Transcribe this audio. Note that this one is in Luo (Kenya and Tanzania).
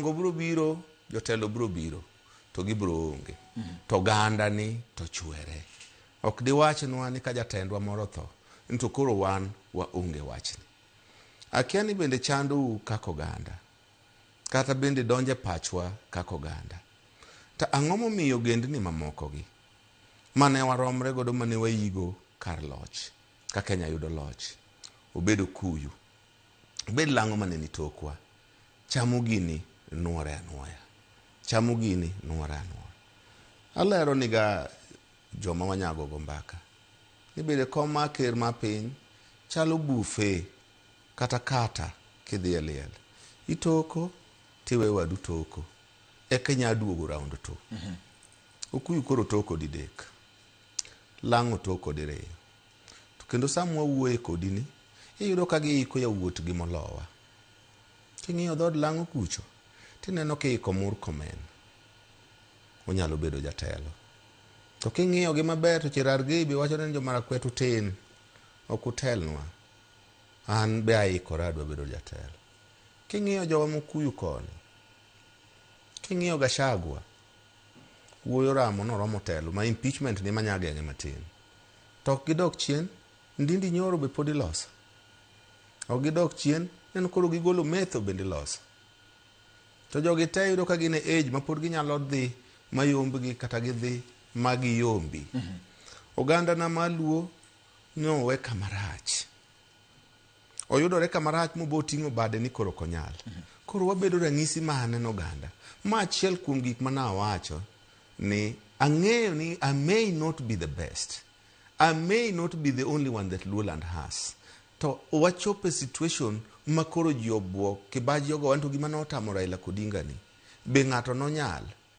bro biro, jotelo bro biro, to gibro onge. To ganda ni to chwere. Ok di wachnwa ni ka jatendwa moro tho, nto koro wan wa onge wachni. Akia ni bende chandu kako ganda. Kata bende donje pachwa kako ganda. Ta ang'omo miyo gendni mamoko gi. Mane waromre godo mane wayigo kar loch. Ka Kenya yudo loch. Obedo kuyu. Obed lang'o mane ni tokwa. Chamo gini nuore anuoya. Chamo gini nuore anuoya. Alero niga joma wanyago go mbaka. Ibede kom ma ker ma piny chalo buffet kata kidhi liel. Itoko tiwe wadu toko. Kenya duogo round to. Okuyu koro toko didek. Lang'o toko direyo. To kendo samwa wuoye kodini, iyudo ka giiko ya wuot gi molowa. King'iyo dhod lang'o kucho, tineno kiiko Murkomen. Onyalo bedo jatelo. To king'iyo gi maber to Cherargei be wacho ni Jomarakwetu tin. Ok utelnwa. An be aikora adwa bedo jatelo. King'iyo jowa mokuyu koni. King'iyo Gachagua. Wuoyo ramo noromo telo ma impeachment ni manyagenge matin. Tok gidok chien, Ndindi Nyoro be podi loso. Ok gidok chien, neno koro gigolo metho bende loso. To jogi te yudo ka gine age ma pod ginyalo dhi mayombgi kata gidhi magiyombi. Oganda na maluo nowe kamarach. Oyudore kamarach moboting'o bade ni koro konyal. Koro wabedo ranyisi mane no oganda. Ma achiel kuom gik mana wacho ni ang'eyo ni I may not be the best. I may not be the only one that Luoland has. To wachope situation makoro ji obuok. Kibaji ogo wanto gima notamo Raila Odinga ni. Be ng'ato nonyal.